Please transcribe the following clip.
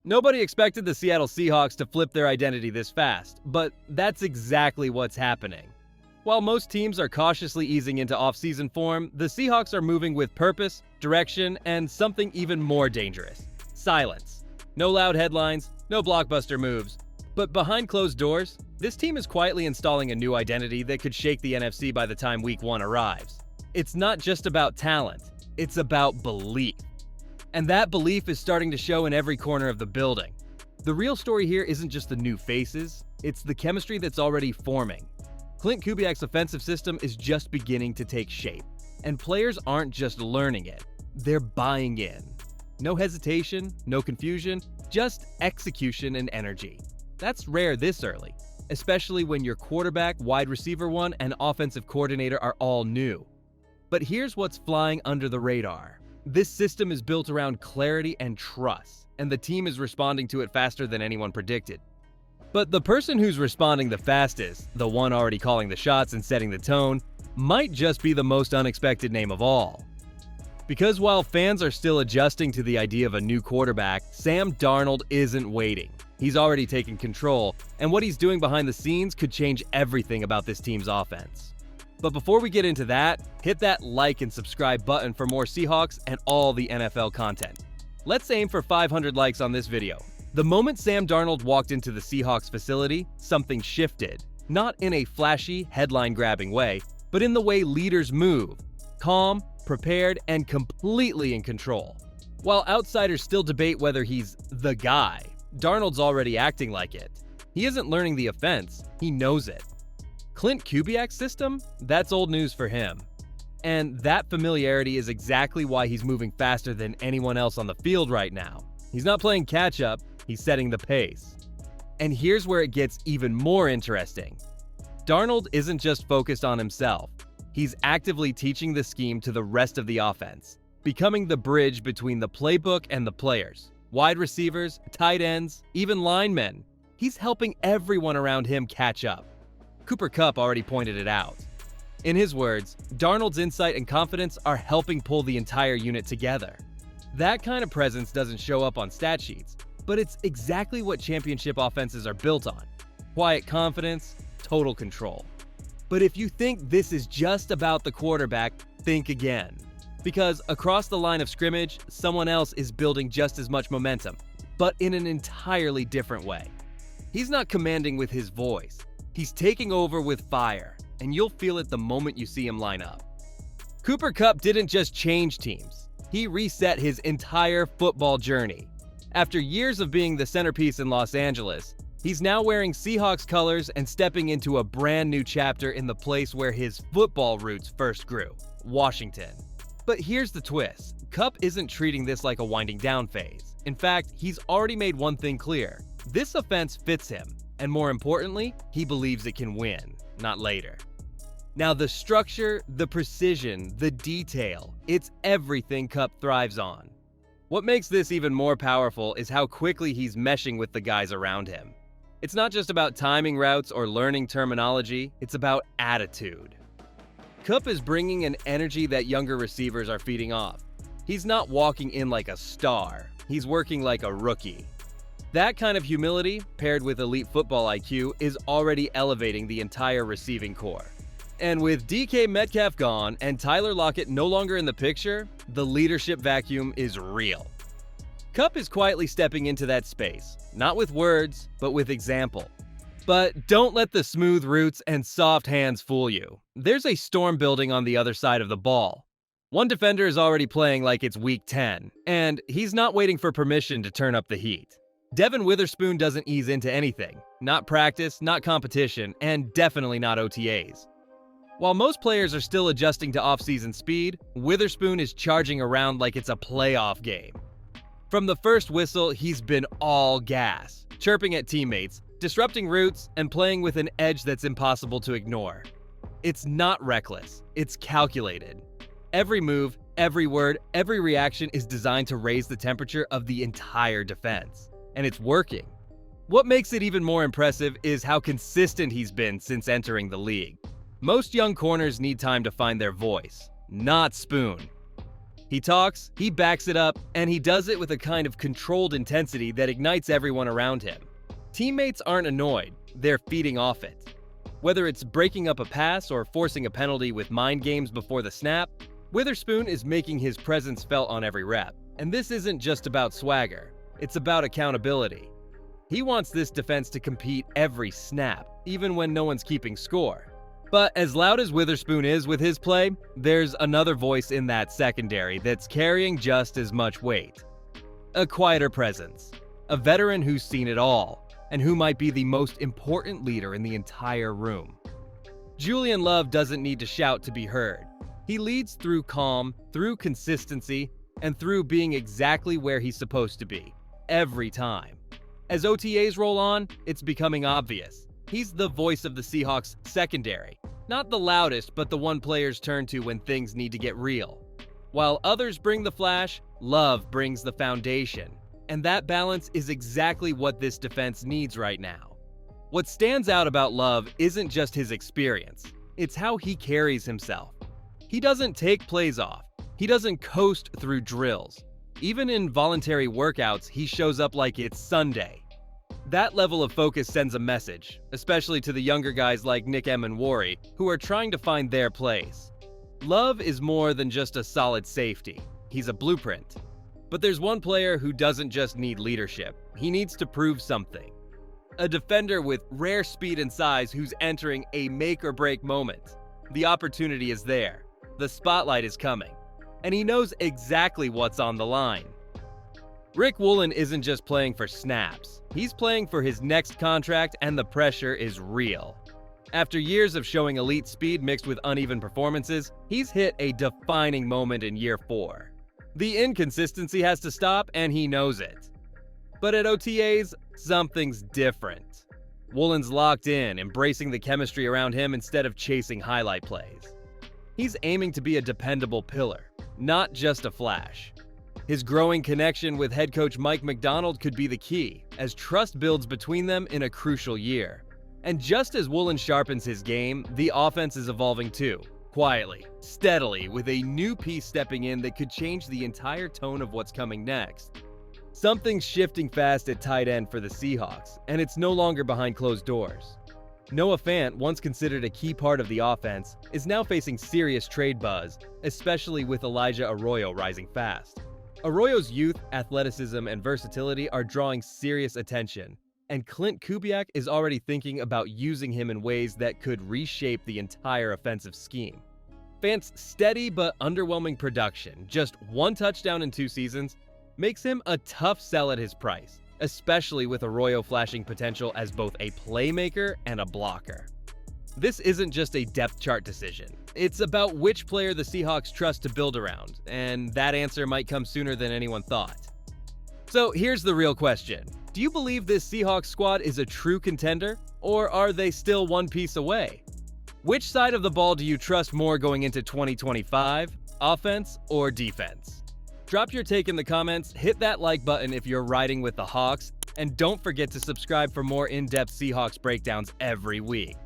Nobody expected the Seattle Seahawks to flip their identity this fast, but that's exactly what's happening. While most teams are cautiously easing into offseason form, the Seahawks are moving with purpose, direction, and something even more dangerous: silence. No loud headlines, no blockbuster moves. But behind closed doors, this team is quietly installing a new identity that could shake the NFC by the time Week 1 arrives. It's not just about talent, it's about belief. And that belief is starting to show in every corner of the building. The real story here isn't just the new faces, it's the chemistry that's already forming. Klint Kubiak's offensive system is just beginning to take shape, and players aren't just learning it, they're buying in. No hesitation, no confusion, just execution and energy. That's rare this early, especially when your quarterback, wide receiver one, and offensive coordinator are all new. But here's what's flying under the radar. This system is built around clarity and trust, and the team is responding to it faster than anyone predicted. But the person who's responding the fastest, the one already calling the shots and setting the tone, might just be the most unexpected name of all. Because while fans are still adjusting to the idea of a new quarterback, Sam Darnold isn't waiting. He's already taken control, and what he's doing behind the scenes could change everything about this team's offense. But before we get into that, hit that like and subscribe button for more Seahawks and all the NFL content. Let's aim for 500 likes on this video. The moment Sam Darnold walked into the Seahawks facility, something shifted. Not in a flashy, headline-grabbing way, but in the way leaders move. Calm, prepared, and completely in control. While outsiders still debate whether he's the guy, Darnold's already acting like it. He isn't learning the offense, he knows it. Klint Kubiak's system? That's old news for him. And that familiarity is exactly why he's moving faster than anyone else on the field right now. He's not playing catch-up, he's setting the pace. And here's where it gets even more interesting. Darnold isn't just focused on himself. He's actively teaching the scheme to the rest of the offense, becoming the bridge between the playbook and the players. Wide receivers, tight ends, even linemen. He's helping everyone around him catch up. Cooper Kupp already pointed it out. In his words, Darnold's insight and confidence are helping pull the entire unit together. That kind of presence doesn't show up on stat sheets, but it's exactly what championship offenses are built on. Quiet confidence, total control. But if you think this is just about the quarterback, think again. Because across the line of scrimmage, someone else is building just as much momentum, but in an entirely different way. He's not commanding with his voice. He's taking over with fire, and you'll feel it the moment you see him line up. Cooper Kupp didn't just change teams. He reset his entire football journey. After years of being the centerpiece in Los Angeles, he's now wearing Seahawks colors and stepping into a brand new chapter in the place where his football roots first grew, Washington. But here's the twist. Kupp isn't treating this like a winding down phase. In fact, he's already made one thing clear. This offense fits him. And more importantly, he believes it can win, not later. Now the structure, the precision, the detail, it's everything Kupp thrives on. What makes this even more powerful is how quickly he's meshing with the guys around him. It's not just about timing routes or learning terminology, it's about attitude. Kupp is bringing an energy that younger receivers are feeding off. He's not walking in like a star, he's working like a rookie. That kind of humility, paired with elite football IQ, is already elevating the entire receiving corps. And with DK Metcalf gone and Tyler Lockett no longer in the picture, the leadership vacuum is real. Kupp is quietly stepping into that space, not with words, but with example. But don't let the smooth roots and soft hands fool you. There's a storm building on the other side of the ball. One defender is already playing like it's week 10, and he's not waiting for permission to turn up the heat. Devin Witherspoon doesn't ease into anything. Not practice, not competition, and definitely not OTAs. While most players are still adjusting to offseason speed, Witherspoon is charging around like it's a playoff game. From the first whistle, he's been all gas, chirping at teammates, disrupting routes, and playing with an edge that's impossible to ignore. It's not reckless, it's calculated. Every move, every word, every reaction is designed to raise the temperature of the entire defense. And it's working. What makes it even more impressive is how consistent he's been since entering the league. Most young corners need time to find their voice, not spoon. He talks, he backs it up, and he does it with a kind of controlled intensity that ignites everyone around him. Teammates aren't annoyed, they're feeding off it. Whether it's breaking up a pass or forcing a penalty with mind games before the snap, Witherspoon is making his presence felt on every rep. And this isn't just about swagger, it's about accountability. He wants this defense to compete every snap, even when no one's keeping score. But as loud as Witherspoon is with his play, there's another voice in that secondary that's carrying just as much weight. A quieter presence. A veteran who's seen it all, and who might be the most important leader in the entire room. Julian Love doesn't need to shout to be heard. He leads through calm, through consistency, and through being exactly where he's supposed to be, every time. As OTAs roll on, it's becoming obvious. He's the voice of the Seahawks secondary. Not the loudest, but the one players turn to when things need to get real. While others bring the flash, Love brings the foundation. And that balance is exactly what this defense needs right now. What stands out about Love isn't just his experience, it's how he carries himself. He doesn't take plays off. He doesn't coast through drills. Even in voluntary workouts, he shows up like it's Sunday. That level of focus sends a message, especially to the younger guys like Nick Emmanwori, who are trying to find their place. Love is more than just a solid safety. He's a blueprint. But there's one player who doesn't just need leadership. He needs to prove something. A defender with rare speed and size who's entering a make-or-break moment. The opportunity is there. The spotlight is coming. And he knows exactly what's on the line. Riq Woolen isn't just playing for snaps. He's playing for his next contract, and the pressure is real. After years of showing elite speed mixed with uneven performances, he's hit a defining moment in year 4. The inconsistency has to stop, and he knows it. But at OTAs, something's different. Woolen's locked in, embracing the chemistry around him instead of chasing highlight plays. He's aiming to be a dependable pillar, not just a flash. His growing connection with head coach Mike Macdonald could be the key, as trust builds between them in a crucial year. And just as Woolen sharpens his game, the offense is evolving too. Quietly, steadily, with a new piece stepping in that could change the entire tone of what's coming next. Something's shifting fast at tight end for the Seahawks, and it's no longer behind closed doors. Noah Fant, once considered a key part of the offense, is now facing serious trade buzz, especially with Elijah Arroyo rising fast. Arroyo's youth, athleticism, and versatility are drawing serious attention, and Clint Kubiak is already thinking about using him in ways that could reshape the entire offensive scheme. Fant's steady but underwhelming production, just 1 touchdown in 2 seasons, makes him a tough sell at his price, especially with Arroyo flashing potential as both a playmaker and a blocker. This isn't just a depth chart decision. It's about which player the Seahawks trust to build around, and that answer might come sooner than anyone thought. So here's the real question. Do you believe this Seahawks squad is a true contender, or are they still one piece away? Which side of the ball do you trust more going into 2025, offense or defense? Drop your take in the comments, hit that like button if you're riding with the Hawks, and don't forget to subscribe for more in-depth Seahawks breakdowns every week.